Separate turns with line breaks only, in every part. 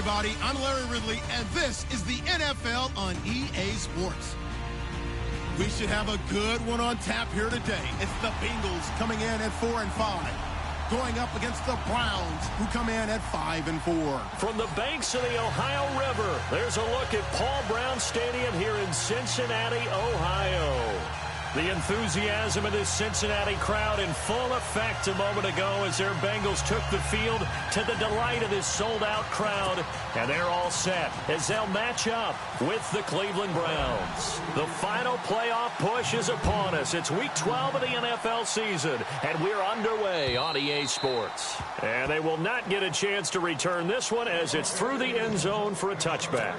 everybody. I'm Larry Ridley, and this is the NFL on EA Sports. We should have a good one on tap here today. It's the Bengals coming in at 4-5, going up against the Browns, who come in at 5-4.
From the banks of the Ohio River, there's a look at Paul Brown Stadium here in Cincinnati, Ohio. The enthusiasm of this Cincinnati crowd in full effect a moment ago as their Bengals took the field to the delight of this sold-out crowd. And they're all set as they'll match up with the Cleveland Browns. The final playoff push is upon us. It's Week 12 of the NFL season, and we're underway on EA Sports. And they will not get a chance to return this one as it's through the end zone for a touchback.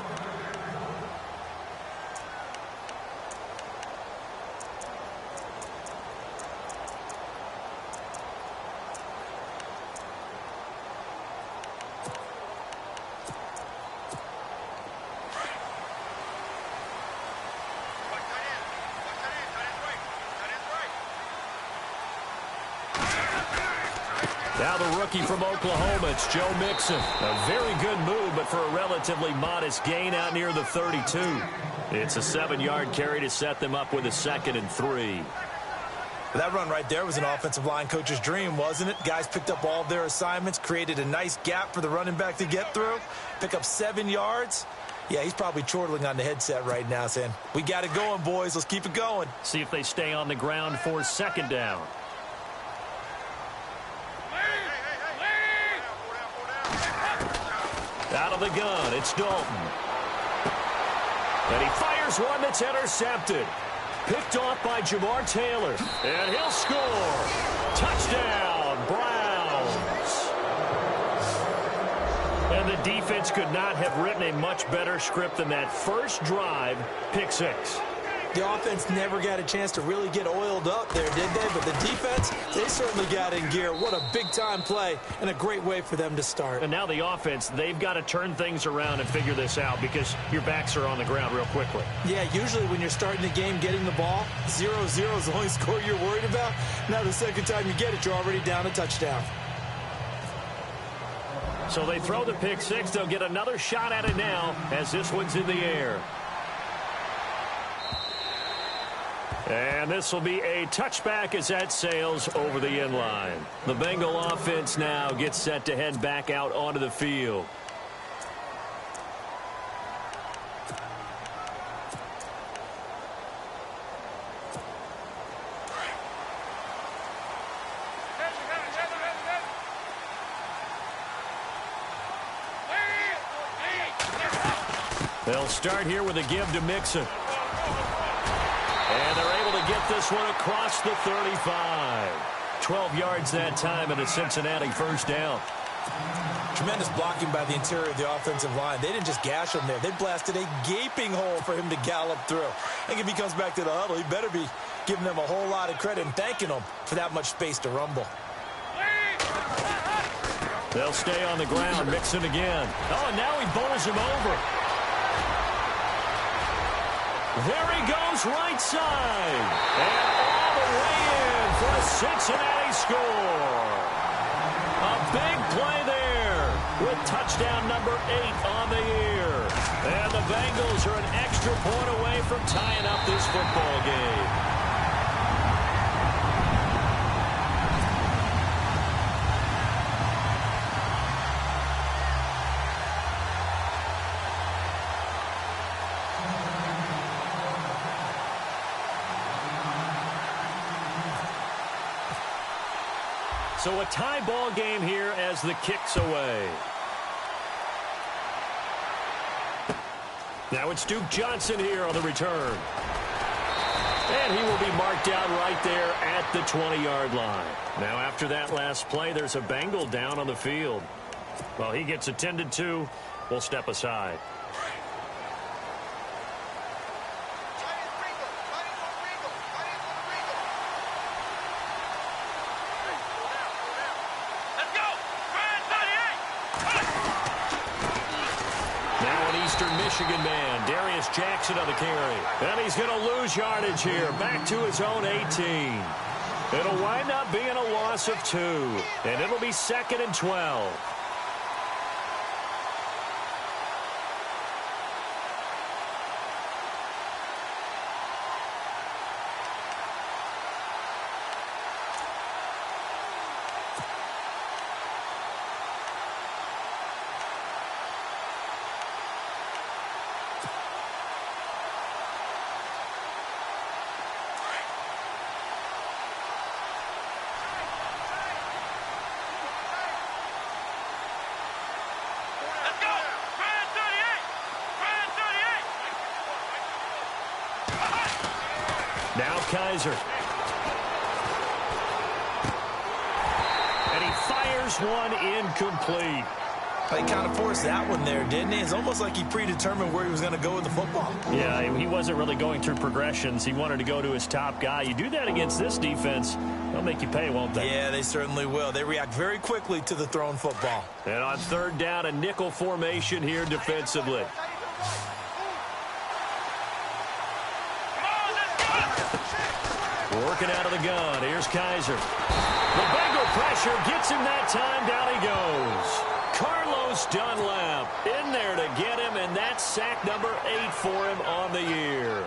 Now the rookie from Oklahoma, it's Joe Mixon. A very good move, but for a relatively modest gain out near the 32. It's a 7-yard carry to set them up with a 2nd and 3.
That run right there was an offensive line coach's dream, wasn't it? Guys picked up all of their assignments, created a nice gap for the running back to get through, pick up 7 yards. Yeah, he's probably chortling on the headset right now saying, we got it going, boys. Let's keep it going.
See if they stay on the ground for 2nd down. Out of the gun, it's Dalton. And he fires one that's intercepted. Picked off by Jamar Taylor. And he'll score. Touchdown, Browns. And the defense could not have written a much better script than that first drive, pick 6.
The offense never got a chance to really get oiled up there, did they? But the defense, they certainly got in gear. What a big-time play and a great way for them to start.
And now the offense, they've got to turn things around and figure this out because your backs are on the ground real quickly.
Yeah, usually when you're starting the game getting the ball, 0-0 is the only score you're worried about. Now the second time you get it, you're already down a touchdown.
So they throw the pick 6. They'll get another shot at it now as this one's in the air. And this will be a touchback as that sails over the end line. The Bengal offense now gets set to head back out onto the field. They'll start here with a give to Mixon. And they're able to get this one across the 35. 12 yards that time and a Cincinnati first down.
Tremendous blocking by the interior of the offensive line. They didn't just gash him there. They blasted a gaping hole for him to gallop through. I think if he comes back to the huddle, he better be giving them a whole lot of credit and thanking them for that much space to rumble.
They'll stay on the ground. Mixon again. Oh, and now he bowls him over. There he goes right side. And all the way in for a Cincinnati score. A big play there with touchdown number 8 on the year. And the Bengals are an extra point away from tying up this football game. So a tie ball game here as the kick's away. Now it's Duke Johnson here on the return. And he will be marked down right there at the 20-yard line. Now after that last play, there's a Bengal down on the field. Well, he gets attended to. We'll step aside. Michigan man, Darius Jackson on the carry. And he's going to lose yardage here, back to his own 18. It'll wind up being a loss of 2, and it'll be 2nd and 12. Now Kaiser. And he fires one incomplete.
He kind of forced that one there, didn't he? It's almost like he predetermined where he was going to go with the football.
Yeah, he wasn't really going through progressions. He wanted to go to his top guy. You do that against this defense, they'll make you pay, won't they?
Yeah, they certainly will. They react very quickly to the thrown football.
And on third down, a nickel formation here defensively. Working out of the gun. Here's Kaiser. The Bengal pressure gets him that time. Down he goes. Carlos Dunlap in there to get him, and that's sack number 8 for him on the year.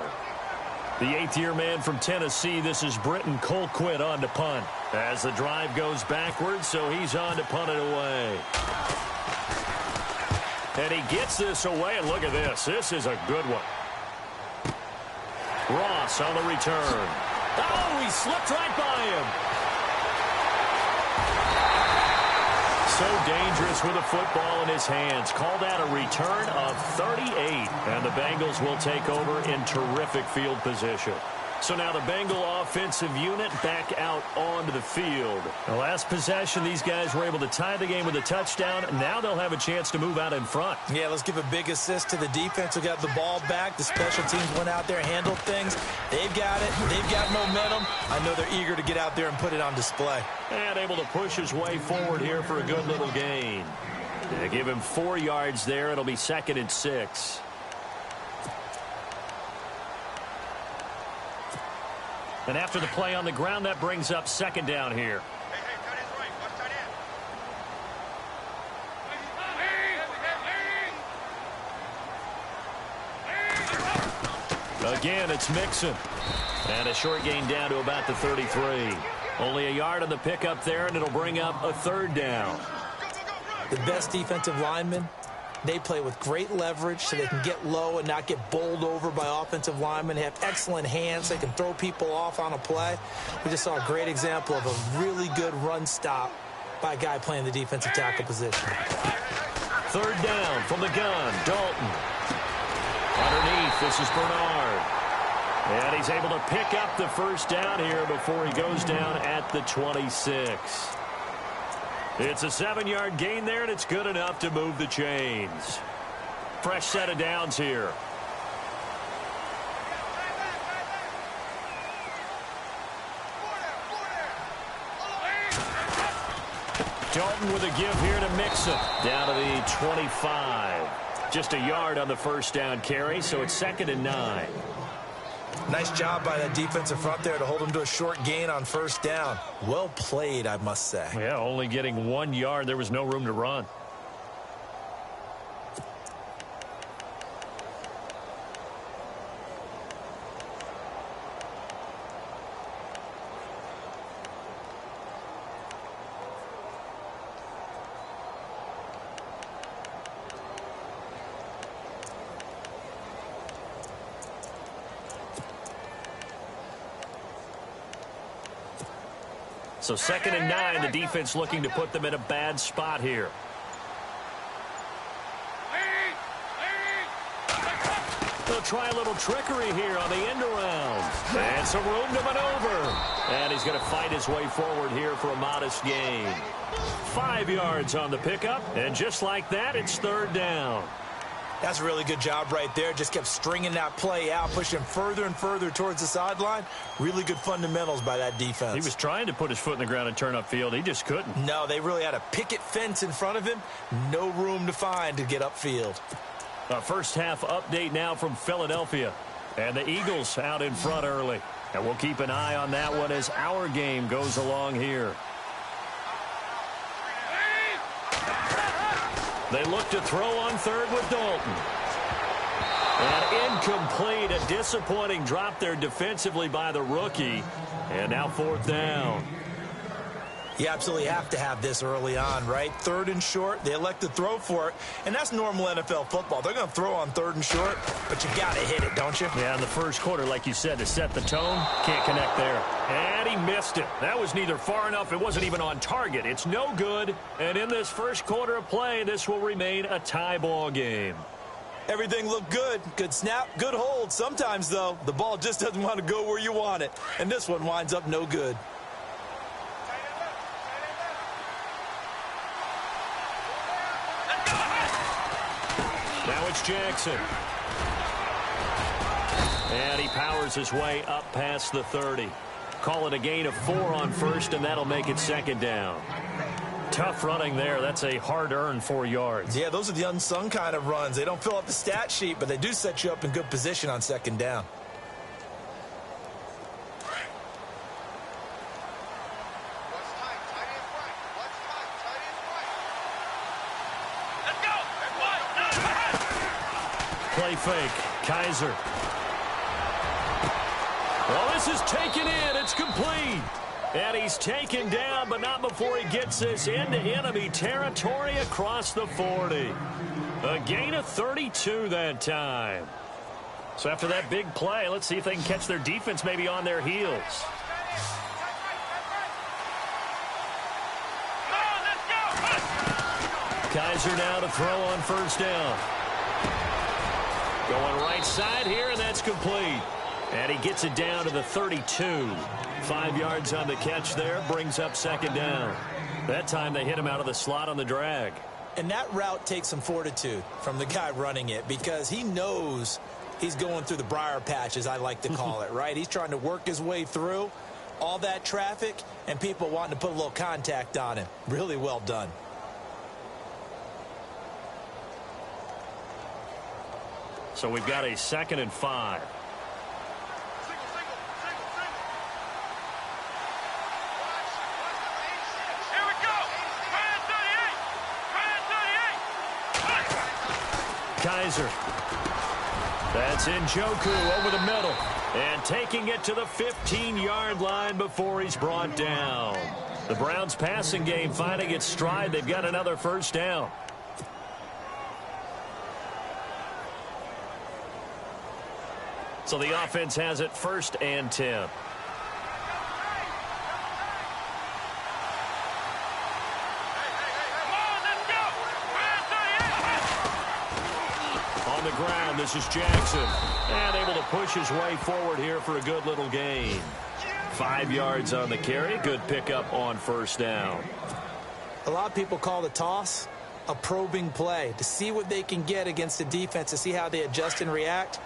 The 8th-year man from Tennessee, this is Britton Colquitt on to punt. As the drive goes backwards, so he's on to punt it away. And he gets this away, and look at this. This is a good one. Ross on the return. Oh, he slipped right by him. So dangerous with a football in his hands. Call that a return of 38. And the Bengals will take over in terrific field position. So now the Bengal offensive unit back out onto the field. The last possession, these guys were able to tie the game with a touchdown. Now they'll have a chance to move out in front.
Yeah, let's give a big assist to the defense who got the ball back. The special teams went out there, handled things. They've got it. They've got momentum. I know they're eager to get out there and put it on display.
And able to push his way forward here for a good little gain. They give him 4 yards there. It'll be 2nd and 6. And after the play on the ground, that brings up 2nd down here. Again, it's Mixon. And a short gain down to about the 33. Only a yard on the pickup there, and it'll bring up a 3rd down.
The best defensive linemen, they play with great leverage so they can get low and not get bowled over by offensive linemen. They have excellent hands. They can throw people off on a play. We just saw a great example of a really good run stop by a guy playing the defensive tackle position.
3rd down from the gun. Dalton. Underneath, this is Bernard. And he's able to pick up the 1st down here before he goes down at the 26. It's a 7-yard gain there, and it's good enough to move the chains. Fresh set of downs here. Dalton with a give here to Mixon. Down to the 25. Just a yard on the 1st down carry, so it's 2nd and 9.
Nice job by that defensive front there to hold him to a short gain on 1st down. Well played, I must say.
Yeah, only getting 1 yard. There was no room to run. So 2nd and 9, the defense looking to put them in a bad spot here. They'll try a little trickery here on the end around. And some room to maneuver. And he's going to fight his way forward here for a modest gain. 5 yards on the pickup. And just like that, it's 3rd down.
That's a really good job right there. Just kept stringing that play out, pushing further and further towards the sideline. Really good fundamentals by that defense. He
was trying to put his foot in the ground and turn upfield. He just couldn't.
No, they really had a picket fence in front of him. No room to find to get upfield.
A first half update now from Philadelphia. And the Eagles out in front early. And we'll keep an eye on that one as our game goes along here. They look to throw on 3rd with Dalton. And incomplete. A disappointing drop there defensively by the rookie. And now 4th down.
You absolutely have to have this early on, right? 3rd and short. They elect to throw for it. And that's normal NFL football. They're going to throw on 3rd and short, but you got to hit it, don't you?
Yeah, in the first quarter, like you said, to set the tone, can't connect there. And he missed it. That was neither far enough. It wasn't even on target. It's no good. And in this first quarter of play, this will remain a tie ball game.
Everything looked good. Good snap, good hold. Sometimes, though, the ball just doesn't want to go where you want it. And this one winds up no good.
Now it's Jackson. And he powers his way up past the 30. Call it a gain of 4 on first, and that'll make it second down. Tough running there. That's a hard-earned 4 yards.
Yeah, those are the unsung kind of runs. They don't fill up the stat sheet, but they do set you up in good position on second down.
Play fake. Kaiser. Well, this is taken in. It's complete. And he's taken down, but not before he gets this into enemy territory across the 40. A gain of 32 that time. So after that big play, let's see if they can catch their defense maybe on their heels. Kaiser now to throw on first down. Going right side here, and that's complete. And he gets it down to the 32. 5 yards on the catch there, brings up second down. That time they hit him out of the slot on the drag.
And that route takes some fortitude from the guy running it because he knows he's going through the briar patch, as I like to call it, right? He's trying to work his way through all that traffic and people wanting to put a little contact on him. Really well done.
So we've got a 2nd and 5. Kaiser. That's Njoku over the middle. And taking it to the 15-yard line before he's brought down. The Browns passing game finding its stride. They've got another first down. So the offense has it 1st and 10. On the ground, this is Jackson. And able to push his way forward here for a good little gain. 5 yards on the carry. Good pickup on first down.
A lot of people call the toss a probing play to see what they can get against the defense, to see how they adjust and react.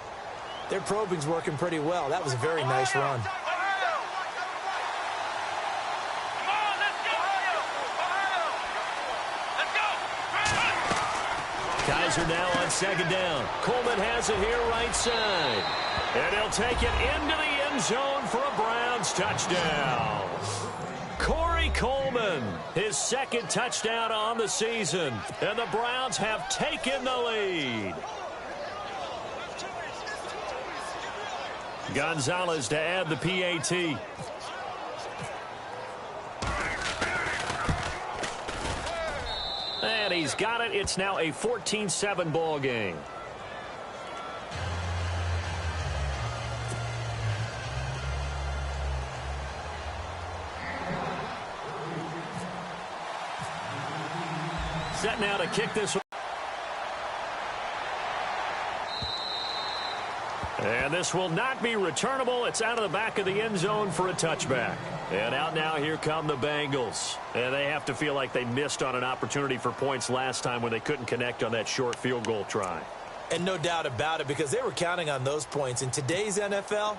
Their probing's working pretty well. That was a very nice run.
Kaiser now on second down. Coleman has it here right side. And he'll take it into the end zone for a Browns touchdown. Corey Coleman, his 2nd touchdown on the season. And the Browns have taken the lead. Gonzalez to add the PAT. And he's got it. It's now a 14-7 ball game. Set now to kick this one. And this will not be returnable. It's out of the back of the end zone for a touchback. And out now, here come the Bengals. And they have to feel like they missed on an opportunity for points last time when they couldn't connect on that short field goal try.
And no doubt about it, because they were counting on those points. In today's NFL,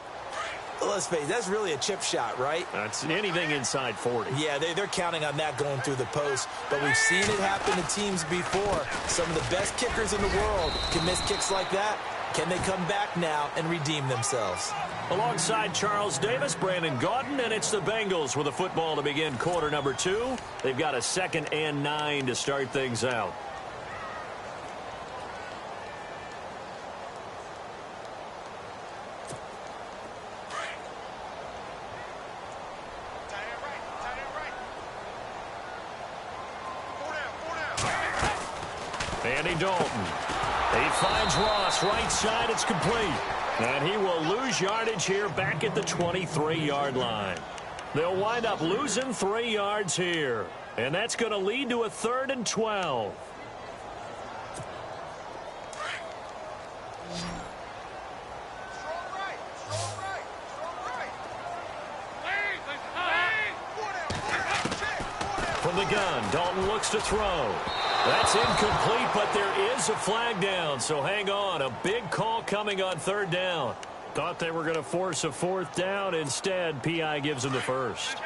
let's face it, that's really a chip shot, right?
That's anything inside 40.
Yeah, they're counting on that going through the post. But we've seen it happen to teams before. Some of the best kickers in the world can miss kicks like that. Can they come back now and redeem themselves?
Alongside Charles Davis, Brandon Gaudin, and it's the Bengals with a football to begin quarter number 2. They've got a 2nd and 9 to start things out. Andy Dalton. He finds Ross right side. It's complete. And he will lose yardage here back at the 23-yard line. They'll wind up losing 3 yards here. And that's going to lead to a 3rd and 12. From the gun, Dalton looks to throw. That's incomplete, but there is a flag down, so hang on. A big call coming on third down. Thought they were going to force a fourth down. Instead, P.I. gives them the first.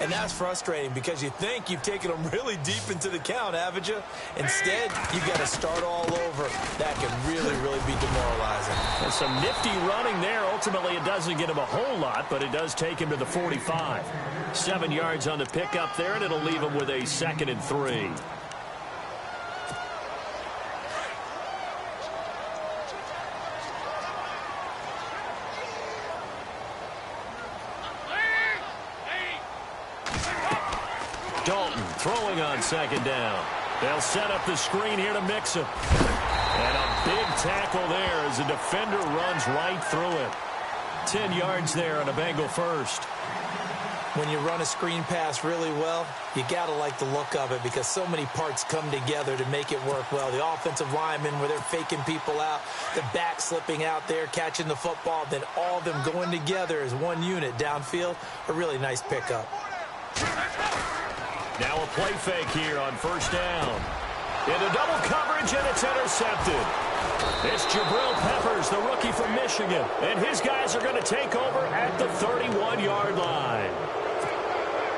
And that's frustrating because you think you've taken them really deep into the count, haven't you? Instead, you've got to start all over. That can really, really be demoralizing.
And some nifty running there. Ultimately, it doesn't get him a whole lot, but it does take him to the 45. 7 yards on the pickup there, and it'll leave him with a 2nd and 3. Dalton throwing on 2nd down. They'll set up the screen here to mix him. And a big tackle there as the defender runs right through it. 10 yards there on a Bengal first.
When you run a screen pass really well, you got to like the look of it because so many parts come together to make it work well. The offensive linemen where they're faking people out, the back slipping out there, catching the football, then all of them going together as one unit downfield. A really nice pickup.
Now a play fake here on first down. Into double coverage, and it's intercepted. It's Jabril Peppers, the rookie from Michigan. And his guys are going to take over at the 31-yard line.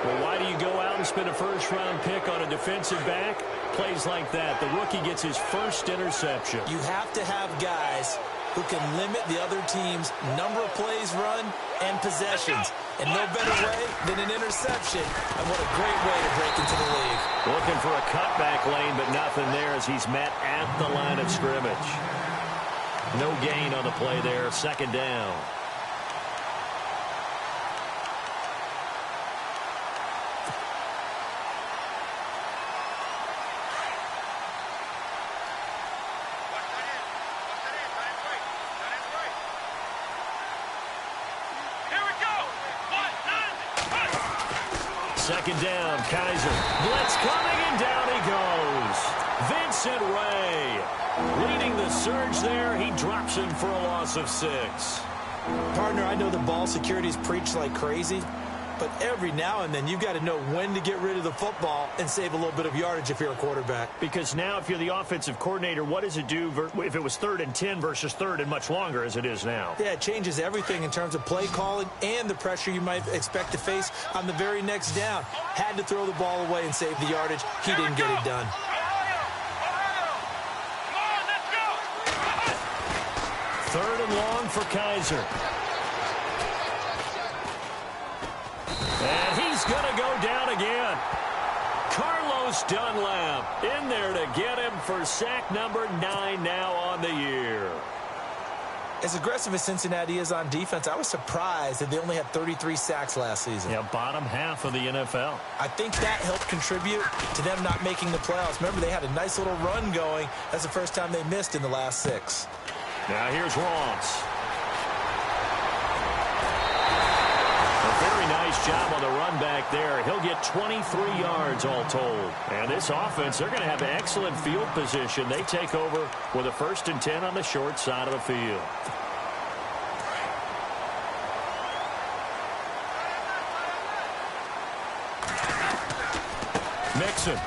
Well, why do you go out and spend a first-round pick on a defensive back? Plays like that. The rookie gets his first interception.
You have to have guys who can limit the other team's number of plays run and possessions. And no better way than an interception. And what a great way to break into the league.
Looking for a cutback lane, but nothing there as he's met at the line of scrimmage. No gain on the play there. 2nd down. Second down, Kaiser. Blitz coming, and down he goes. Vincent Ray leading the surge there. He drops him for a loss of 6.
Partner, I know the ball security's preached like crazy, but every now and then you've got to know when to get rid of the football and save a little bit of yardage if you're a quarterback.
Because now if you're the offensive coordinator, what does it do if it was 3rd and 10 versus 3rd and much longer as it is now?
Yeah, it changes everything in terms of play calling and the pressure you might expect to face on the very next down. Had to throw the ball away and save the yardage. He didn't get it done.
Third and long for Kaiser. And he's going to go down again. Carlos Dunlap in there to get him for sack number 9 now on the year.
As aggressive as Cincinnati is on defense, I was surprised that they only had 33 sacks last season.
Yeah, bottom half of the NFL.
I think that helped contribute to them not making the playoffs. Remember, they had a nice little run going. That's the first time they missed in the last 6.
Now here's Ross. A very nice job on the run back there. He'll get 23 yards all told. And this offense, they're going to have excellent field position. They take over with a 1st and 10 on the short side of the field. Mixon.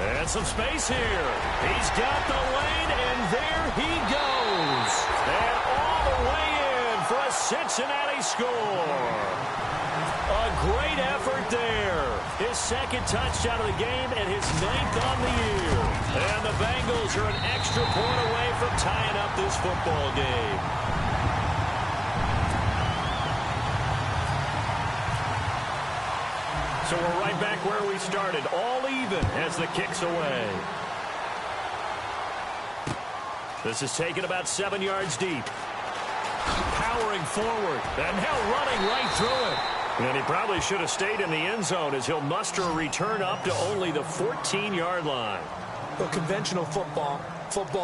And some space here. He's got the lane, and there he goes. And all the way in for a Cincinnati score. A great effort there. His 2nd touchdown of the game and his 9th on the year. And the Bengals are an extra point away from tying up this football game. So we're right back where we started, all even as the kick's away. This is taken about 7 yards deep. Powering forward, and now running right through it. And he probably should have stayed in the end zone as he'll muster a return up to only the 14-yard line.
Well, conventional football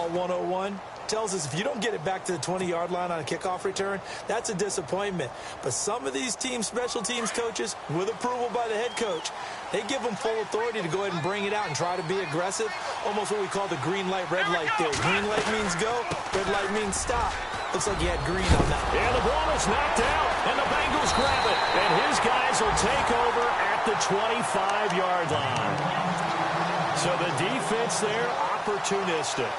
101, tells us if you don't get it back to the 20-yard line on a kickoff return, that's a disappointment. But some of these special teams coaches, with approval by the head coach, they give them full authority to go ahead and bring it out and try to be aggressive. Almost what we call the green light, red light theory. Green light means go, red light means stop. Looks like he had green on that.
And the ball is knocked out, and the Bengals grab it. And his guys will take over at the 25-yard line. So the defense there, opportunistic.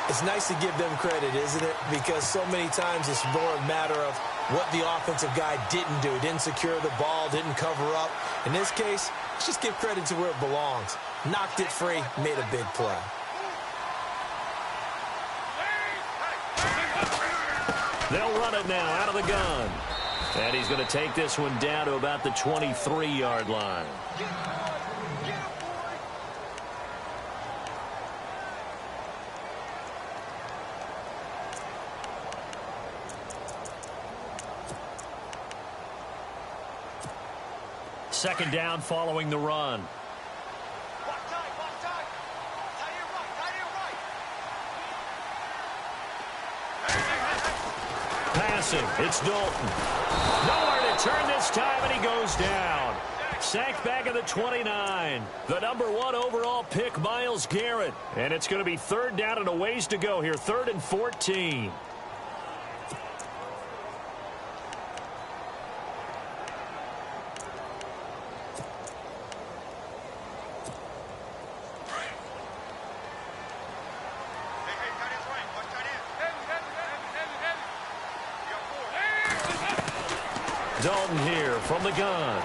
It's nice to give them credit, isn't it? Because so many times it's more a matter of what the offensive guy didn't do. Didn't secure the ball, didn't cover up. In this case, let's just give credit to where it belongs. Knocked it free, made a big play.
They'll run it now out of the gun. And he's going to take this one down to about the 23-yard line. Second down following the run. Passing, it's Dalton. Nowhere to turn this time, and he goes down. Sacked back at the 29. The #1 overall pick, Myles Garrett. And it's going to be third down and a ways to go here, 3rd and 14. Dalton here from the gun.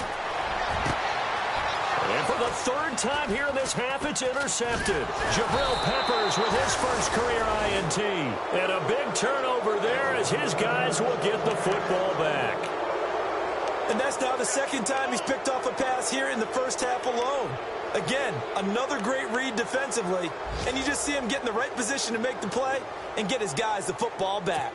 And for the 3rd time here in this half, it's intercepted. Jabril Peppers with his first career INT. And a big turnover there as his guys will get the football back.
And that's now the 2nd time he's picked off a pass here in the first half alone. Again, another great read defensively. And you just see him get in the right position to make the play and get his guys the football back.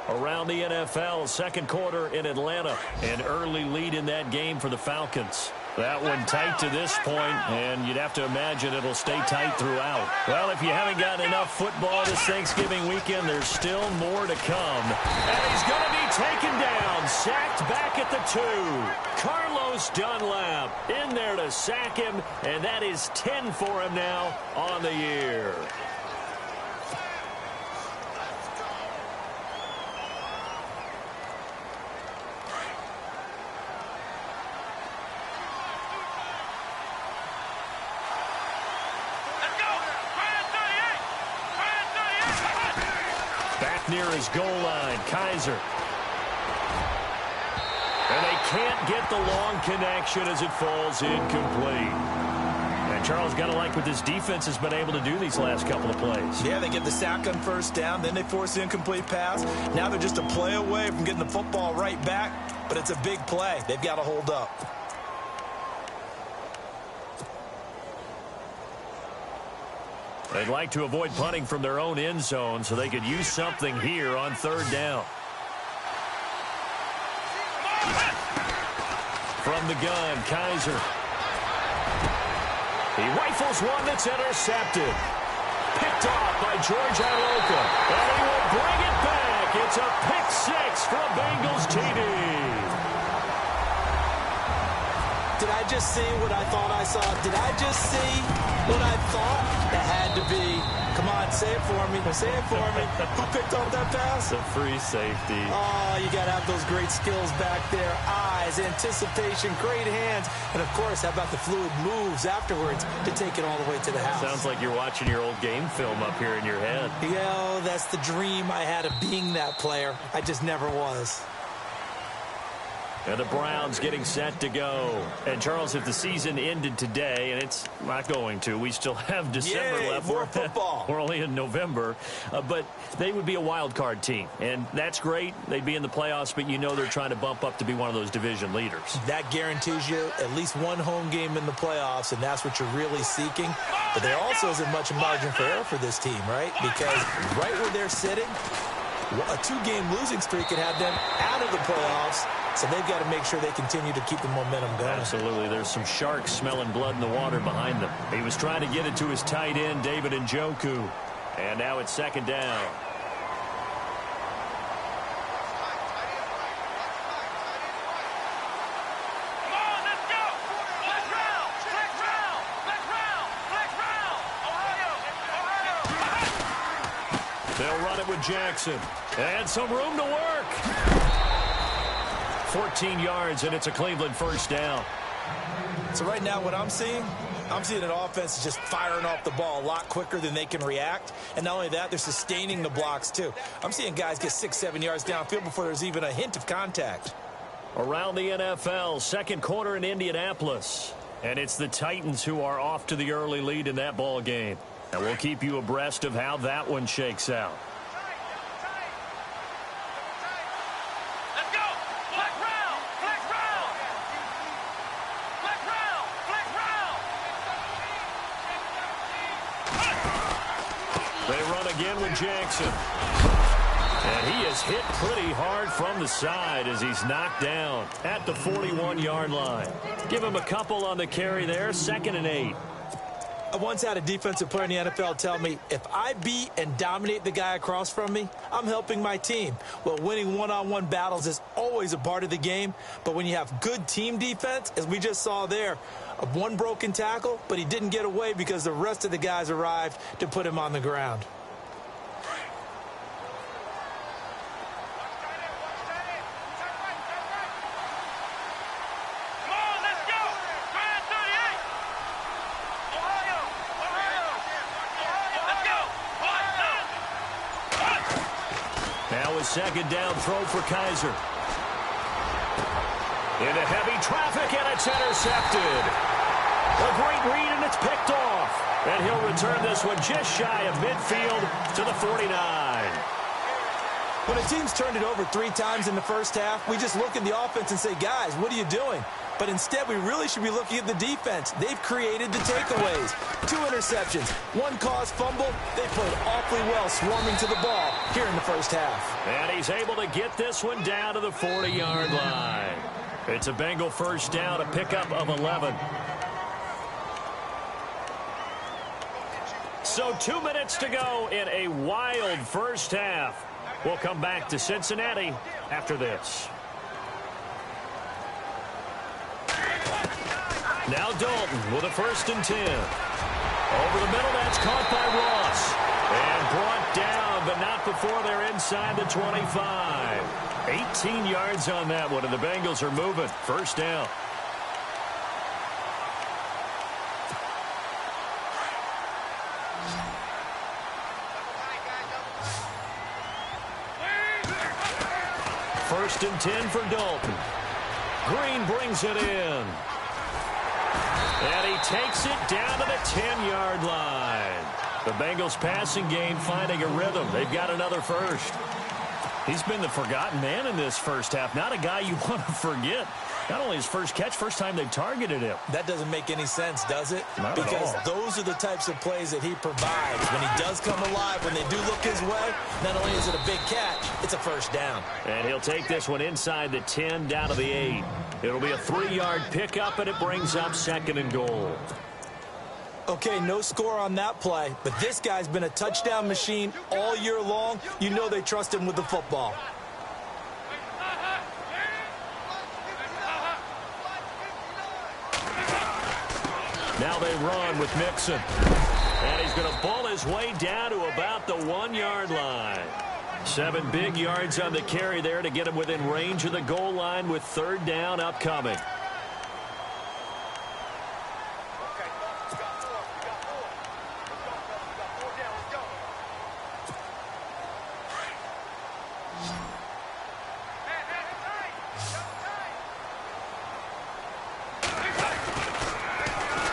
Around the NFL, 2nd quarter in Atlanta. An early lead in that game for the Falcons. That one tight to this point, and you'd have to imagine it'll stay tight throughout. Well, if you haven't gotten enough football this Thanksgiving weekend, there's still more to come. And he's going to be taken down, sacked back at the 2. Carlos Dunlap in there to sack him, and that is 10 for him now on the year. Near his goal line, Kaiser. And they can't get the long connection as it falls incomplete. And Charles, got to like what this defense has been able to do these last couple of plays.
Yeah, they get the sack on 1st down, then they force the incomplete pass. Now they're just a play away from getting the football right back, but it's a big play. They've got to hold up.
They'd like to avoid punting from their own end zone so they could use something here on 3rd down. From the gun, Kaiser. He rifles one that's intercepted. Picked off by George Iloka. And he will bring it back. It's a pick 6 for a Bengals TD.
Did I just see what I thought I saw? Did I just see what I thought? It had to be. Come on, say it for me. Say it for me. Who picked up that pass?
The free safety.
Oh, you got to have those great skills back there. Eyes, anticipation, great hands. And, of course, how about the fluid moves afterwards to take it all the way to the house?
Sounds like you're watching your old game film up here in your head.
Yeah, that's the dream I had of being that player. I just never was.
And the Browns getting set to go. And, Charles, if the season ended today, and it's not going to, we still have December left.
More football.
We're only in November. But they would be a wild card team. And that's great. They'd be in the playoffs, but you know they're trying to bump up to be one of those division leaders.
That guarantees you at least one home game in the playoffs, and that's what you're really seeking. But there also isn't much margin for error for this team, right? Because right where they're sitting, a 2-game losing streak could have them out of the playoffs. So they've got to make sure they continue to keep the momentum going.
Absolutely. There's some sharks smelling blood in the water behind them. He was trying to get it to his tight end, David Njoku. And now it's 2nd down. They'll run it with Jackson. And some room to work. 14 yards, and it's a Cleveland first down.
So right now what I'm seeing an offense just firing off the ball a lot quicker than they can react. And not only that, they're sustaining the blocks too. I'm seeing guys get 6-7 yards downfield before there's even a hint of contact.
Around the NFL, second quarter in Indianapolis. And it's the Titans who are off to the early lead in that ball game. And we'll keep you abreast of how that one shakes out. They run again with Jackson. And he is hit pretty hard from the side as he's knocked down at the 41-yard line. Give him a couple on the carry there, 2nd and 8.
I once had a defensive player in the NFL tell me, if I beat and dominate the guy across from me, I'm helping my team. Well, winning one-on-one battles is always a part of the game, but when you have good team defense, as we just saw there, one broken tackle, but he didn't get away because the rest of the guys arrived to put him on the ground.
Now a second down throw for Kaiser. Into heavy traffic, and it's intercepted. A great read, and it's picked off. And he'll return this one just shy of midfield to the 49.
When a team's turned it over 3 times in the first half, we just look at the offense and say, guys, what are you doing? But instead, we really should be looking at the defense. They've created the takeaways. 2 interceptions, 1 caused fumble. They played awfully well swarming to the ball here in the first half.
And he's able to get this one down to the 40-yard line. It's a Bengal first down, a pickup of 11. So 2 minutes to go in a wild first half. We'll come back to Cincinnati after this. Now Dalton with a 1st and 10. Over the middle, that's caught by Ross. And brought down, but not before they're inside the 25. 18 yards on that one, and the Bengals are moving. First down. First and 10 for Dalton. Green brings it in. And he takes it down to the 10-yard line. The Bengals passing game finding a rhythm. They've got another first. He's been the forgotten man in this first half. Not a guy you want to forget. Not only his first catch, first time they've targeted him.
That doesn't make any sense, does it?
Not
because
at all.
Those are the types of plays that he provides. When he does come alive, when they do look his way, not only is it a big catch, it's a first down.
And he'll take this one inside the 10 down to the 8. It'll be a 3-yard pickup, and it brings up 2nd and goal.
Okay, no score on that play, but this guy's been a touchdown machine all year long. You know they trust him with the football.
Now they run with Mixon. And he's going to ball his way down to about the 1-yard line. 7 big yards on the carry there to get him within range of the goal line with 3rd down upcoming.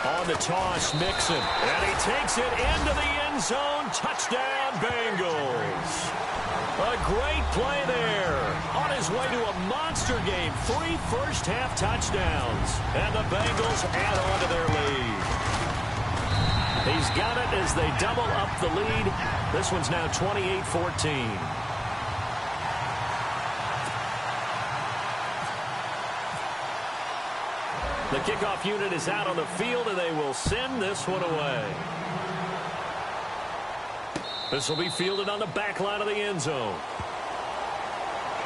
On the toss, Mixon. And he takes it into the end zone. Touchdown, Bengals. A great play there. On his way to a monster game. 3 first-half touchdowns. And the Bengals add on to their lead. He's got it as they double up the lead. This one's now 28-14. The kickoff unit is out on the field, and they will send this one away. This will be fielded on the back line of the end zone.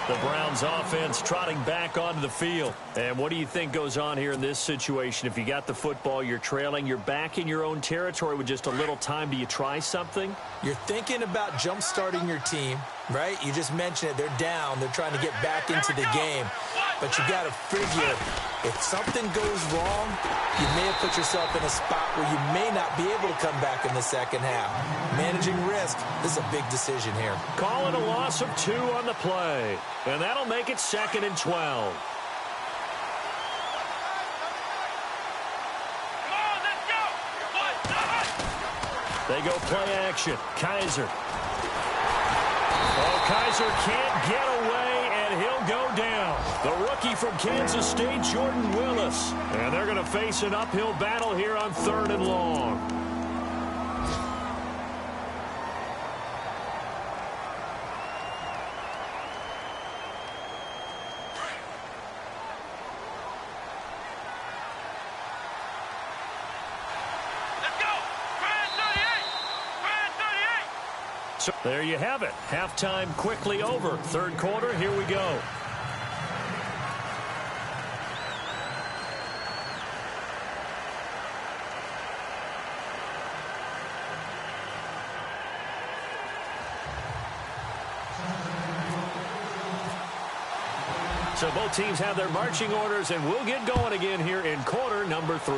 The Browns offense trotting back onto the field. And what do you think goes on here in this situation? If you got the football, you're trailing, you're back in your own territory with just a little time. Do you try something?
You're thinking about jump-starting your team, right? You just mentioned it. They're down. They're trying to get back into the game. But you got to figure, if something goes wrong, you may have put yourself in a spot where you may not be able to come back in the second half. Managing risk, this is a big decision here.
Call it a loss of 2 on the play. And that'll make it 2nd and 12. They go play action. Kaiser. Oh, Kaiser can't get away, and he'll go down. The rookie from Kansas State, Jordan Willis. And they're going to face an uphill battle here on 3rd and long. So there you have it. Halftime quickly over. 3rd quarter, here we go. So both teams have their marching orders, and we'll get going again here in quarter number 3.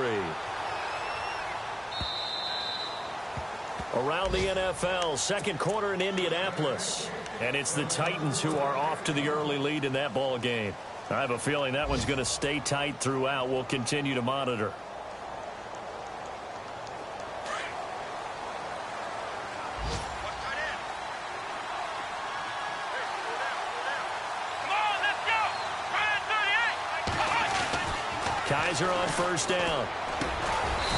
Around the NFL, 2nd quarter in Indianapolis. And it's the Titans who are off to the early lead in that ball game. I have a feeling that one's going to stay tight throughout. We'll continue to monitor. Kaiser on 1st down.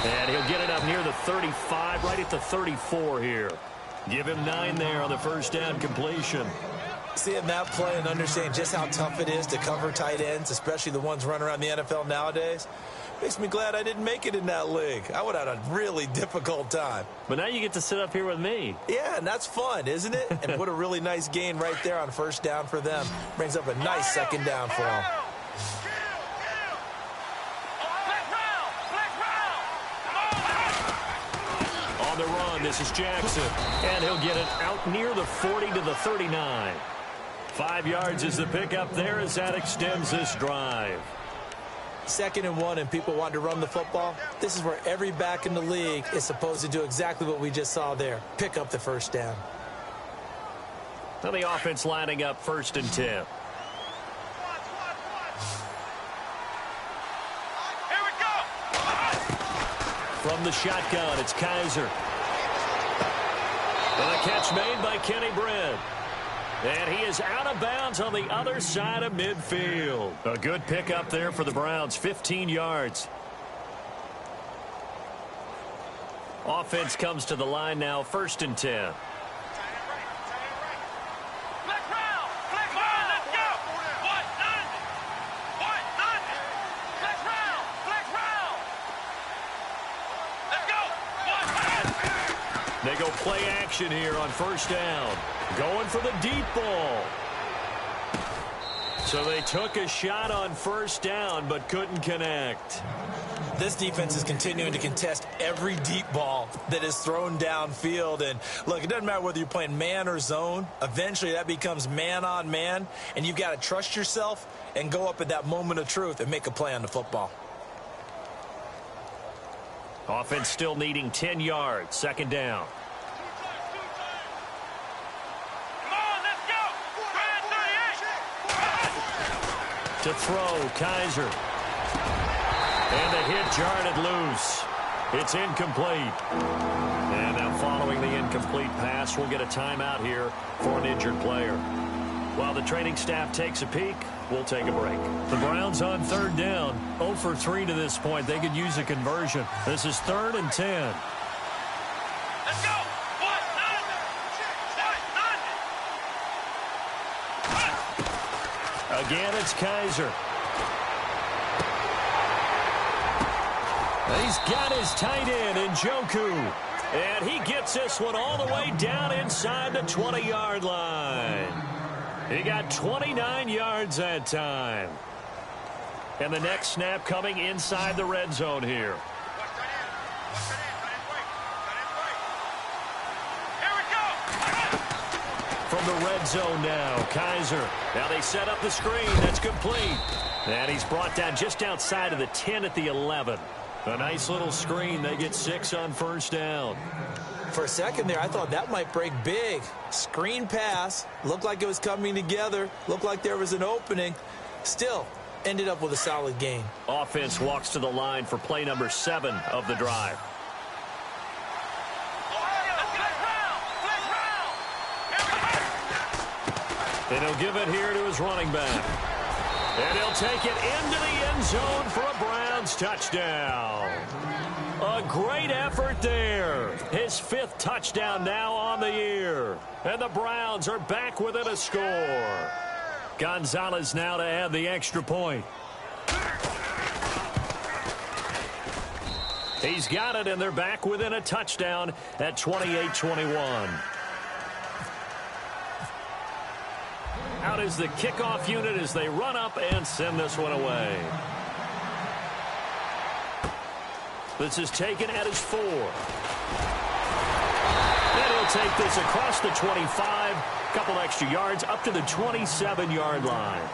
And he'll get it up near the 35, right at the 34 here. Give him 9 there on the 1st down completion.
Seeing that play and understanding just how tough it is to cover tight ends, especially the ones running around the NFL nowadays, makes me glad I didn't make it in that league. I would have had a really difficult time.
But now you get to sit up here with me.
Yeah, and that's fun, isn't it? And what a really nice gain right there on 1st down for them. Brings up a nice 2nd down for them.
On the run, this is Jackson. And he'll get it out near the 40 to the 39. 5 yards is the pickup there as that extends this drive.
2nd and 1, and people want to run the football. This is where every back in the league is supposed to do exactly what we just saw there. Pick up the 1st down.
Now the offense lining up 1st and 10. From the shotgun, it's Kaiser. And a catch made by Kenny Britt. And he is out of bounds on the other side of midfield. A good pickup there for the Browns, 15 yards. Offense comes to the line now, 1st and 10. They go play action here on 1st down. Going for the deep ball. So they took a shot on 1st down but couldn't connect.
This defense is continuing to contest every deep ball that is thrown downfield. And look, it doesn't matter whether you're playing man or zone. Eventually that becomes man on man. And you've got to trust yourself and go up at that moment of truth and make a play on the football.
Offense still needing 10 yards. 2nd down. To throw, Kaiser. And the hit jarred it loose. It's incomplete. And now following the incomplete pass, we'll get a timeout here for an injured player. While the training staff takes a peek, we'll take a break. The Browns on 3rd down. 0 for 3 to this point. They could use a conversion. This is 3rd and 10.
Let's go.
Again, it's Kaiser. He's got his tight end, Njoku. And he gets this one all the way down inside the 20-yard line. He got 29 yards that time. And the next snap coming inside the red zone here. From the red zone now, Kaiser. Now they set up the screen. That's complete. And he's brought down just outside of the 10 at the 11. A nice little screen. They get 6 on first down.
For a second there, I thought that might break big. Screen pass. Looked like it was coming together. Looked like there was an opening. Still, ended up with a solid gain.
Offense walks to the line for play number 7 of the drive. And he'll give it here to his running back. And he'll take it into the end zone for a Browns touchdown. A great effort there. His 5th touchdown now on the year. And the Browns are back within a score. Gonzalez now to add the extra point. He's got it, and they're back within a touchdown at 28-21. Out is the kickoff unit as they run up and send this one away. This is taken at his 4. And he'll take this across the 25. Couple extra yards up to the 27-yard line.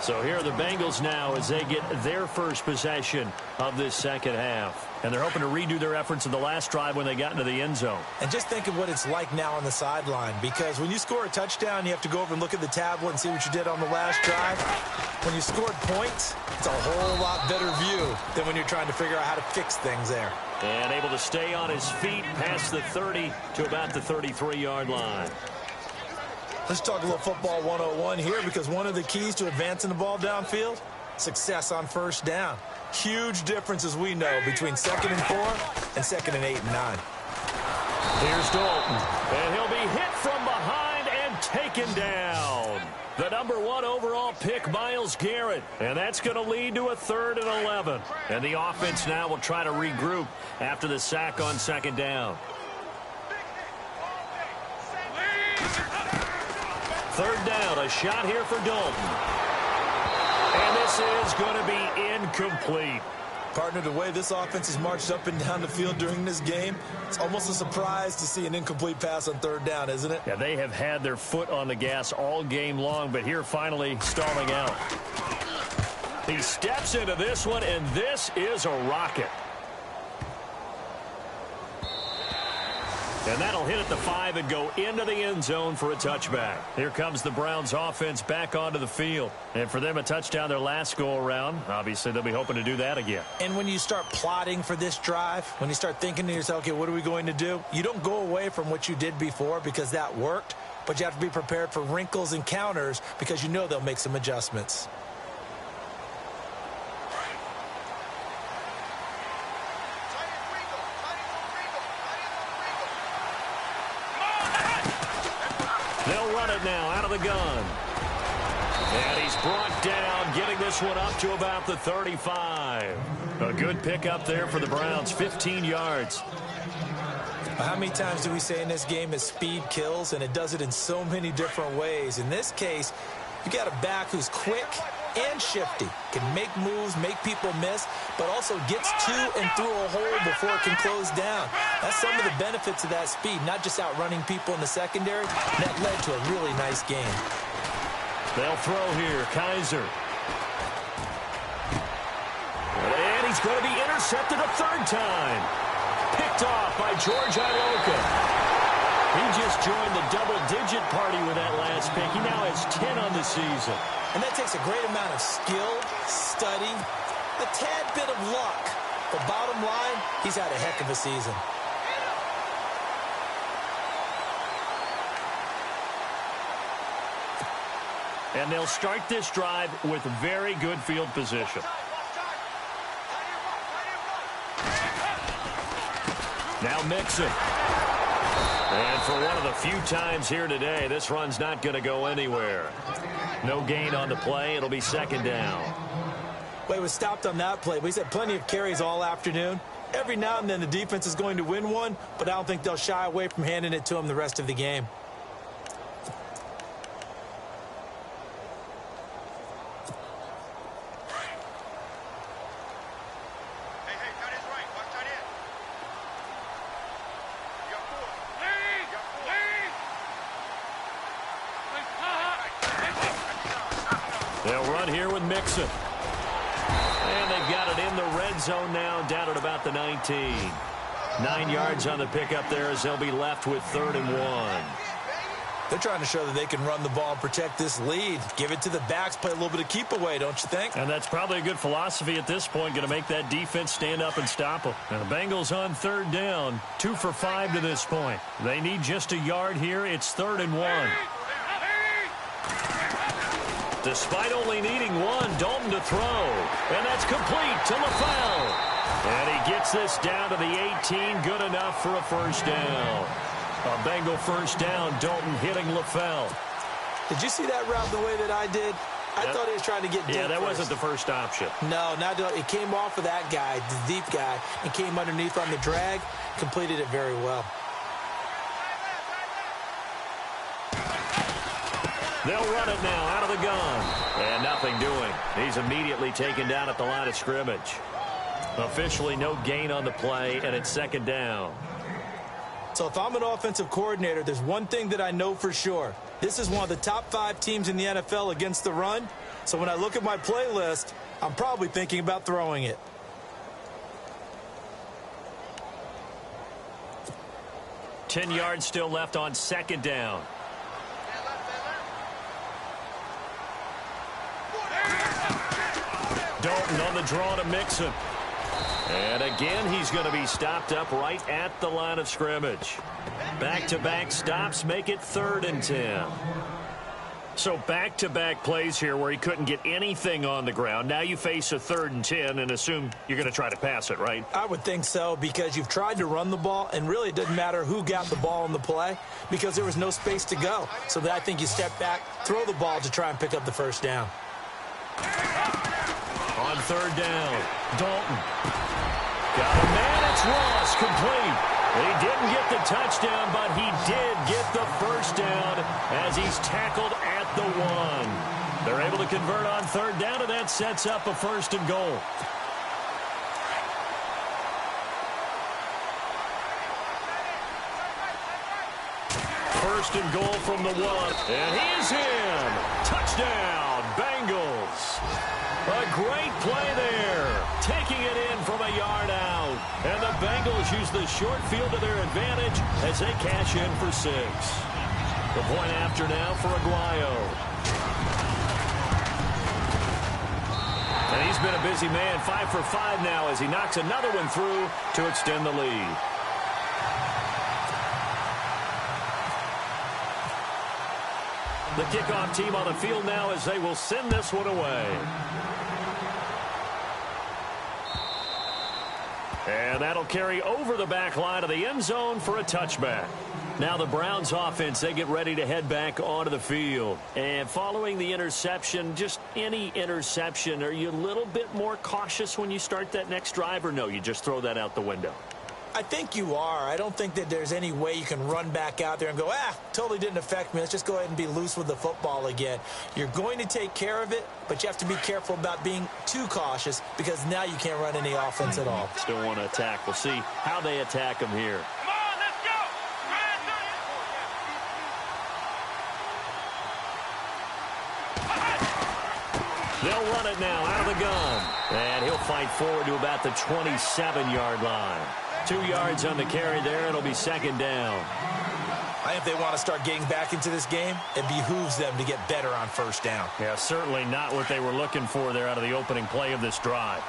So here are the Bengals now as they get their first possession of this second half. And they're hoping to redo their efforts in the last drive when they got into the end zone.
And just think of what it's like now on the sideline, because when you score a touchdown, you have to go over and look at the tablet and see what you did on the last drive. When you scored points, it's a whole lot better view than when you're trying to figure out how to fix things there.
And able to stay on his feet past the 30 to about the 33-yard line.
Let's talk a little football 101 here, because one of the keys to advancing the ball downfield, success on first down. Huge difference, as we know, between 2nd and 4 and 2nd and 8 and 9.
Here's Dalton, and he'll be hit from behind and taken down. The number 1 overall pick, Myles Garrett, and that's going to lead to a 3rd and 11. And the offense now will try to regroup after the sack on 2nd down. 3rd down, a shot here for Dalton. And this is going to be incomplete.
Partner, the way this offense has marched up and down the field during this game, it's almost a surprise to see an incomplete pass on 3rd down, isn't it?
Yeah, they have had their foot on the gas all game long, but here finally stalling out. He steps into this one, and this is a rocket. And that'll hit at the 5 and go into the end zone for a touchback. Here comes the Browns offense back onto the field. And for them, a touchdown their last go-around. Obviously, they'll be hoping to do that again.
And when you start plotting for this drive, when you start thinking to yourself, okay, what are we going to do? You don't go away from what you did before because that worked, but you have to be prepared for wrinkles and counters because you know they'll make some adjustments.
They'll run it now out of the gun. And he's brought down, getting this one up to about the 35. A good pickup there for the Browns, 15 yards.
How many times do we say in this game that speed kills, and it does it in so many different ways? In this case, you got a back who's quick and shifty, can make moves, make people miss, but also gets to and through a hole before it can close down. That's some of the benefits of that speed, not just outrunning people in the secondary. That led to a really nice game.
They'll throw here, Kaiser. And he's going to be intercepted a 3rd time. Picked off by George Iloka. He just joined the double-digit party with that last pick. He now has 10 on the season.
And that takes a great amount of skill, study, a tad bit of luck. But bottom line, he's had a heck of a season.
And they'll start this drive with very good field position. Now Mixon. And for one of the few times here today, this run's not going to go anywhere. No gain on the play. It'll be 2nd down.
Well, he was stopped on that play, but he's had plenty of carries all afternoon. Every now and then the defense is going to win one, but I don't think they'll shy away from handing it to him the rest of the game.
They'll run here with Mixon. And they've got it in the red zone now, down at about the 19. 9 yards on the pickup there as they'll be left with 3rd and 1.
They're trying to show that they can run the ball and protect this lead. Give it to the backs, play a little bit of keep away, don't you think?
And that's probably a good philosophy at this point, going to make that defense stand up and stop them. And the Bengals on 3rd down, 2 for 5 to this point. They need just a yard here. It's 3rd and 1. Despite only needing 1, Dalton to throw. And that's complete to LaFell. And he gets this down to the 18, good enough for a first down. A Bengal first down, Dalton hitting LaFell.
Did you see that route the way that I did? I thought he was trying to get deep.
Yeah, that wasn't the first option.
No, not it came off of that guy, the deep guy, and came underneath on the drag, completed it very well.
They'll run it now out of the gun. And nothing doing. He's immediately taken down at the line of scrimmage. Officially no gain on the play, and it's 2nd down.
So if I'm an offensive coordinator, there's one thing that I know for sure. This is one of the top 5 teams in the NFL against the run. So when I look at my playlist, I'm probably thinking about throwing it.
Ten yards still left on 2nd down. Dalton on the draw to Mixon. And again, he's going to be stopped up right at the line of scrimmage. Back-to-back stops make it 3rd and 10. So back-to-back plays here where he couldn't get anything on the ground. Now you face a 3rd and 10 and assume you're going to try to pass it, right?
I would think so, because you've tried to run the ball, and really it doesn't matter who got the ball in the play because there was no space to go. So I think you step back, throw the ball to try and pick up the first down.
On 3rd down, Dalton. Got a man, it's Ross, complete. He didn't get the touchdown, but he did get the first down as he's tackled at the 1. They're able to convert on 3rd down, and that sets up a 1st and goal. First and goal from the 1, and he is in. Touchdown, Bengals. A great play there, taking it in from a yard out. And the Bengals use the short field to their advantage as they cash in for 6. The point after now for Aguayo. And he's been a busy man, 5 for 5 now as he knocks another one through to extend the lead. The kickoff team on the field now as they will send this one away. And that'll carry over the back line of the end zone for a touchback. Now the Browns offense, they get ready to head back onto the field. And following the interception, just any interception, are you a little bit more cautious when you start that next drive, or no, you just throw that out the window?
I think you are. I don't think that there's any way you can run back out there and go, totally didn't affect me. Let's just go ahead and be loose with the football again. You're going to take care of it, but you have to be careful about being too cautious because now you can't run any offense at all.
Still want to attack. We'll see how they attack him here.
Come on, let's go.
They'll run it now out of the gun. And he'll fight forward to about the 27-yard line. 2 yards on the carry there. It'll be 2nd down.
I think if they want to start getting back into this game, it behooves them to get better on 1st down.
Yeah, certainly not what they were looking for there out of the opening play of this drive.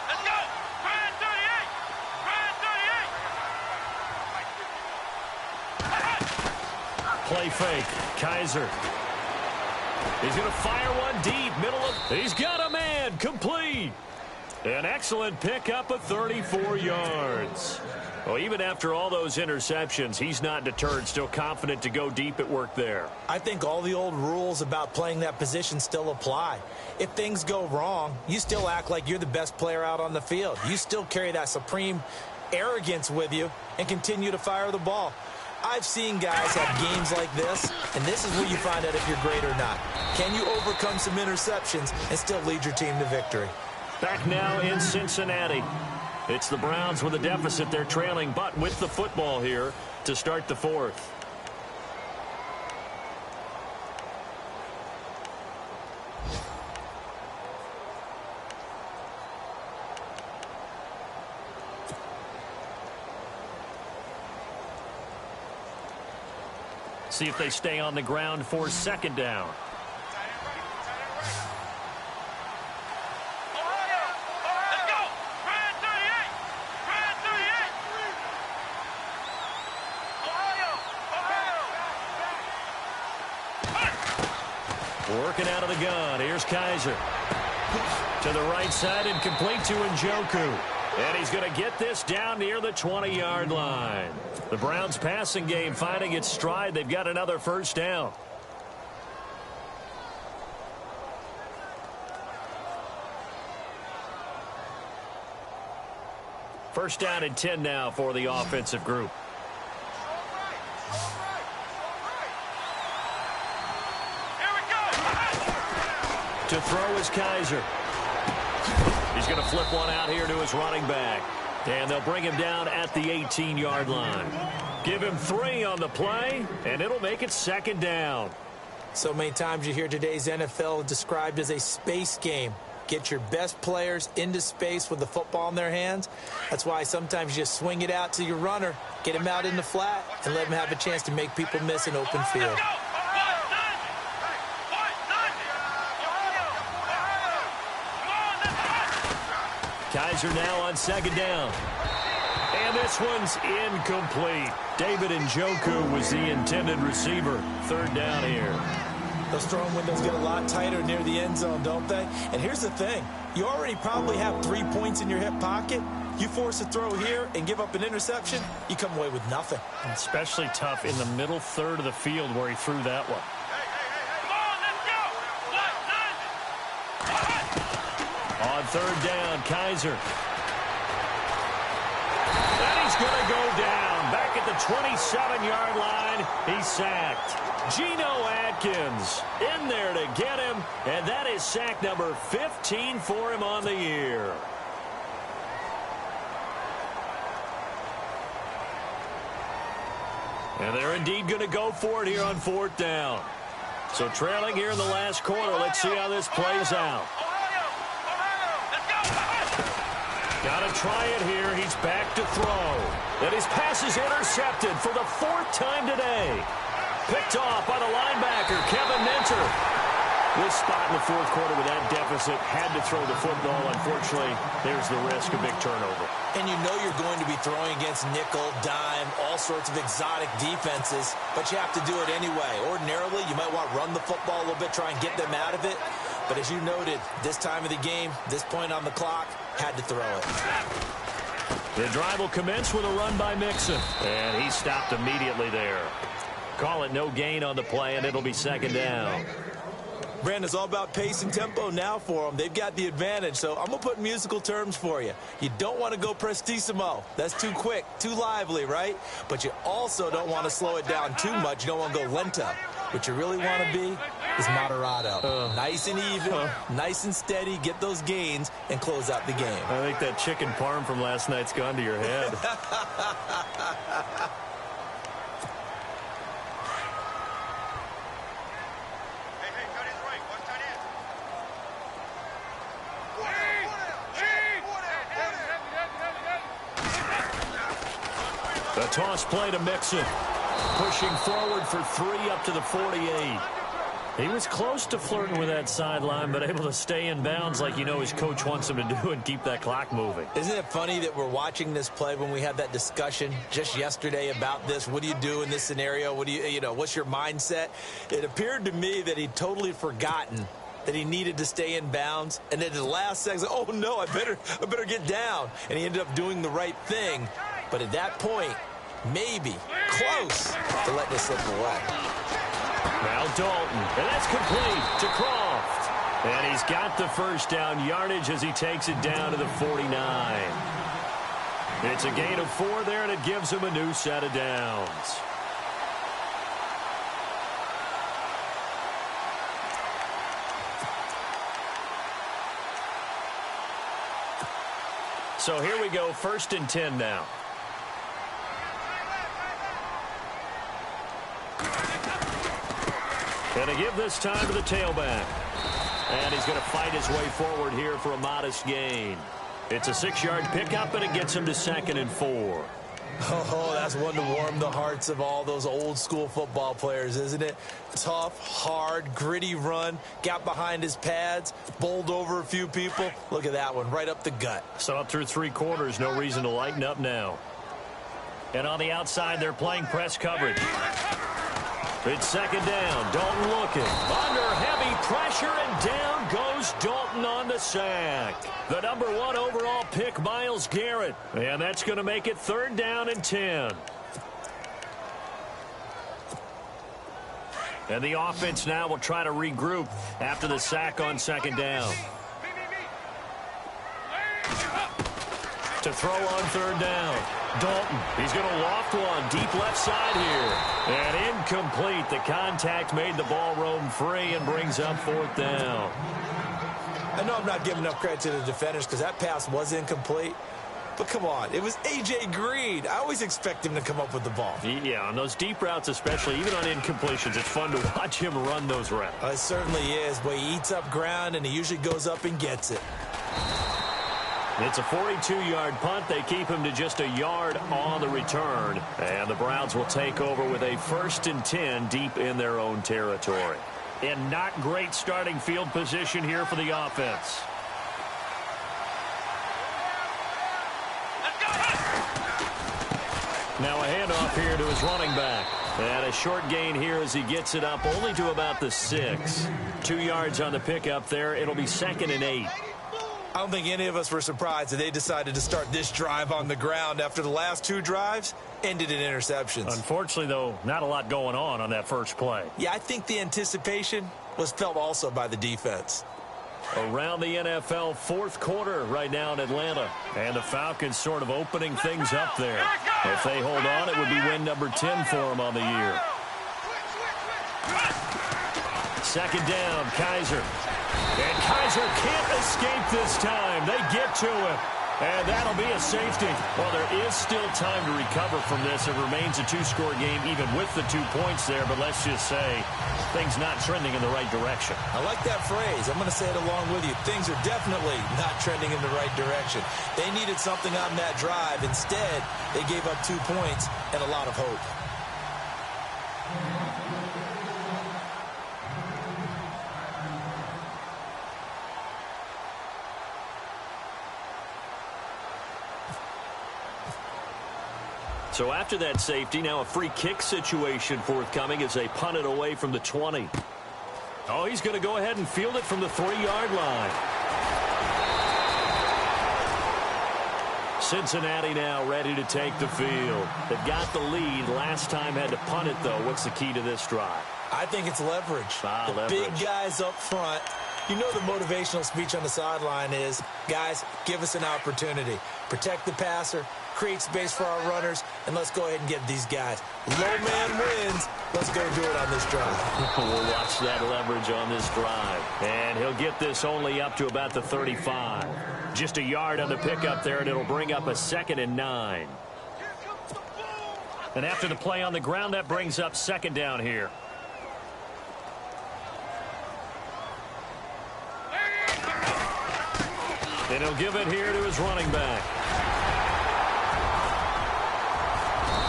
Let's go. Ryan 38. Ryan 38.
Play fake. Kaiser. He's going to fire one deep. Middle of... He's got a man. Complete. An excellent pickup of 34 yards. Well, even after all those interceptions, he's not deterred. Still confident to go deep at work there.
I think all the old rules about playing that position still apply. If things go wrong, you still act like you're the best player out on the field. You still carry that supreme arrogance with you and continue to fire the ball. I've seen guys have games like this, and this is where you find out if you're great or not. Can you overcome some interceptions and still lead your team to victory?
Back now in Cincinnati. It's the Browns with a deficit. They're trailing, but with the football here to start the 4th. See if they stay on the ground for second down. Working out of the gun. Here's Kaiser. To the right side and complete to Njoku. And he's going to get this down near the 20-yard line. The Browns passing game finding its stride. They've got another first down. First down and 10 now for the offensive group. To throw is Kaiser. He's going to flip one out here to his running back. And they'll bring him down at the 18-yard line. Give him 3 on the play, and it'll make it second down.
So many times you hear today's NFL described as a space game. Get your best players into space with the football in their hands. That's why sometimes you just swing it out to your runner, get him out in the flat, and let him have a chance to make people miss an open field.
Kaiser now on second down. And this one's incomplete. David Njoku was the intended receiver. Third down here.
Those throwing windows get a lot tighter near the end zone, don't they? And here's the thing. You already probably have 3 points in your hip pocket. You force a throw here and give up an interception, you come away with nothing.
Especially tough in the middle third of the field where he threw that one. On third down, Kaiser. And he's going to go down. Back at the 27-yard line, he's sacked. Geno Atkins in there to get him, and that is sack number 15 for him on the year. And they're indeed going to go for it here on fourth down. So trailing here in the last quarter, let's see how this plays out. Got to try it here. He's back to throw. And his pass is intercepted for the 4th time today. Picked off by the linebacker, Kevin Minter. This spot in the 4th quarter with that deficit, had to throw the football. Unfortunately, there's the risk of big turnover.
And you know you're going to be throwing against nickel, dime, all sorts of exotic defenses, but you have to do it anyway. Ordinarily, you might want to run the football a little bit, try and get them out of it. But as you noted, this time of the game, this point on the clock, had to throw it.
The drive will commence with a run by Mixon. And he stopped immediately there. Call it no gain on the play, and it'll be second down.
Brandon, it's all about pace and tempo now for them. They've got the advantage, so I'm going to put musical terms for you. You don't want to go prestissimo. That's too quick, too lively, right? But you also don't want to slow it down too much. You don't want to go lento. What you really want to be is moderato. Nice and even, nice and steady, get those gains, and close out the game.
I think that chicken parm from last night's gone to your head. The toss play to Mixon. Pushing forward for 3 up to the 48. He was close to flirting with that sideline, but able to stay in bounds like you know his coach wants him to do and keep that clock moving.
Isn't it funny that we're watching this play when we had that discussion just yesterday about this? What do you do in this scenario? What do you know, what's your mindset? It appeared to me that he'd totally forgotten that he needed to stay in bounds, and then at the last second, oh no, I better get down. And he ended up doing the right thing. But at that point, maybe close to letting it slip away.
Now Dalton, and that's complete to Croft. And he's got the first down yardage as he takes it down to the 49. It's a gain of 4 there, and it gives him a new set of downs. So here we go, 1st and 10 now. And to give this time to the tailback. And he's going to fight his way forward here for a modest gain. It's a 6-yard pickup, and it gets him to 2nd and 4.
Oh, that's one to warm the hearts of all those old school football players, isn't it? Tough, hard, gritty run, got behind his pads, bowled over a few people. Look at that one, right up the gut.
So up through 3 quarters, no reason to lighten up now. And on the outside, they're playing press coverage. It's second down. Dalton looking. Under heavy pressure, and down goes Dalton on the sack. The number 1 overall pick, Myles Garrett. And that's going to make it 3rd down and 10. And the offense now will try to regroup after the sack on second down. To throw on 3rd down. Dalton, he's going to loft one deep left side here. And incomplete. The contact made the ball roam free and brings up 4th down.
I know I'm not giving enough credit to the defenders because that pass was incomplete. But come on, it was A.J. Green. I always expect him to come up with the ball.
Yeah, on those deep routes especially, even on incompletions, it's fun to watch him run those routes.
It certainly is, but he eats up ground and he usually goes up and gets it.
It's a 42-yard punt. They keep him to just a yard on the return. And the Browns will take over with a 1st and 10 deep in their own territory. And not great starting field position here for the offense. Now a handoff here to his running back. And a short gain here as he gets it up only to about the 6. 2 yards on the pickup there. It'll be 2nd and 8.
I don't think any of us were surprised that they decided to start this drive on the ground after the last 2 drives ended in interceptions.
Unfortunately, though, not a lot going on that first play.
Yeah, I think the anticipation was felt also by the defense.
Around the NFL 4th quarter right now in Atlanta. And the Falcons sort of opening things up there. If they hold on, it would be win number 10 for them on the year. Second down, Kaiser. And Kaiser can't escape this time. They get to him. And that'll be a safety. Well, there is still time to recover from this. It remains a 2-score game even with the 2 points there. But let's just say things not trending in the right direction.
I like that phrase. I'm going to say it along with you. Things are definitely not trending in the right direction. They needed something on that drive. Instead, they gave up 2 points and a lot of hope.
So after that safety, now a free kick situation forthcoming as they punt it away from the 20. Oh, he's going to go ahead and field it from the 3-yard line. Cincinnati now ready to take the field. They've got the lead. Last time had to punt it, though. What's the key to this drive?
I think it's leverage.
Leverage.
Big guys up front. You know the motivational speech on the sideline is, guys, give us an opportunity. Protect the passer, create space for our runners, and let's go ahead and get these guys. Low man wins. Let's go do it on this drive.
We'll watch that leverage on this drive. And he'll get this only up to about the 35. Just a yard on the pickup there, and it'll bring up a 2nd and 9. And after the play on the ground, that brings up 2nd down here. And he'll give it here to his running back.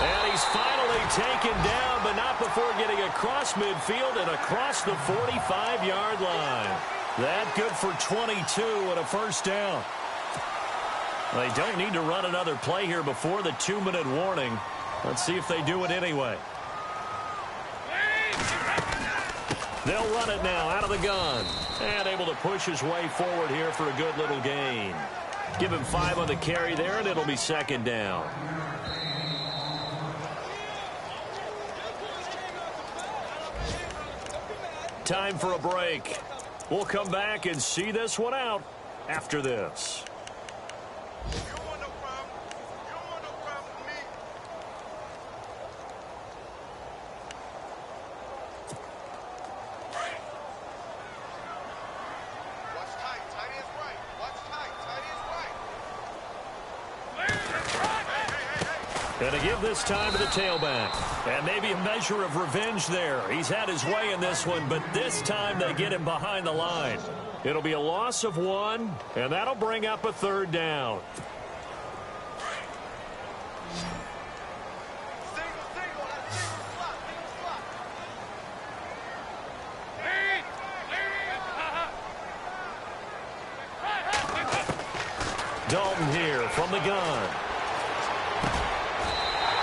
And he's finally taken down, but not before getting across midfield and across the 45-yard line. That good for 22 and a 1st down. They don't need to run another play here before the 2-minute warning. Let's see if they do it anyway. They'll run it now out of the gun. And able to push his way forward here for a good little gain. Give him 5 on the carry there, and it'll be 2nd down. Time for a break. We'll come back and see this one out after this. And to give this time to the tailback. And maybe a measure of revenge there. He's had his way in this one, but this time they get him behind the line. It'll be a loss of 1, and that'll bring up a 3rd down. Dalton here from the gun.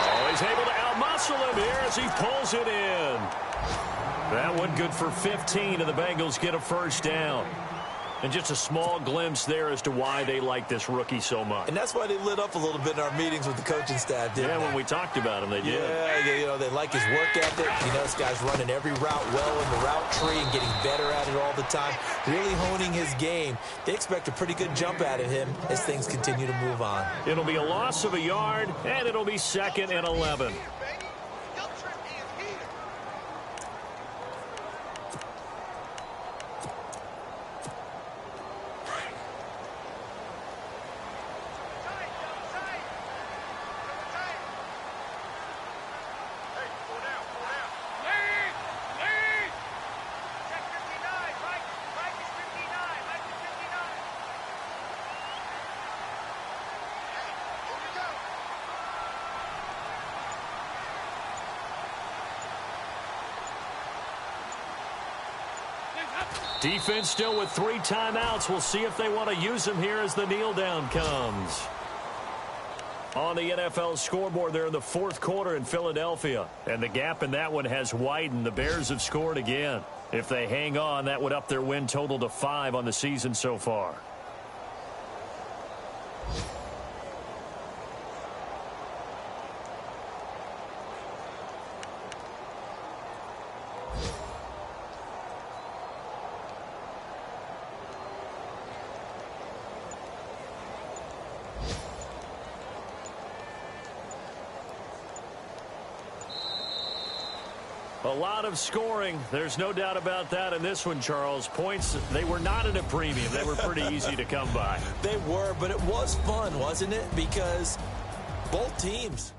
Oh, he's able to outmuscle him here as he pulls it in. That one good for 15, and the Bengals get a first down. And just a small glimpse there as to why they like this rookie so much.
And that's why they lit up a little bit in our meetings with the coaching staff, didn't they?
When we talked about him, they did.
Yeah, you know, they like his work ethic. You know, this guy's running every route well in the route tree and getting better at it all the time, really honing his game. They expect a pretty good jump out of him as things continue to move on.
It'll be a loss of a yard, and it'll be 2nd and 11. Defense still with 3 timeouts. We'll see if they want to use them here as the kneel down comes. On the NFL scoreboard, they're in the 4th quarter in Philadelphia. And the gap in that one has widened. The Bears have scored again. If they hang on, that would up their win total to 5 on the season so far. A lot of scoring. There's no doubt about that in this one, Charles. Points, they were not at a premium. They were pretty easy to come by.
They were, but it was fun, wasn't it? Because both teams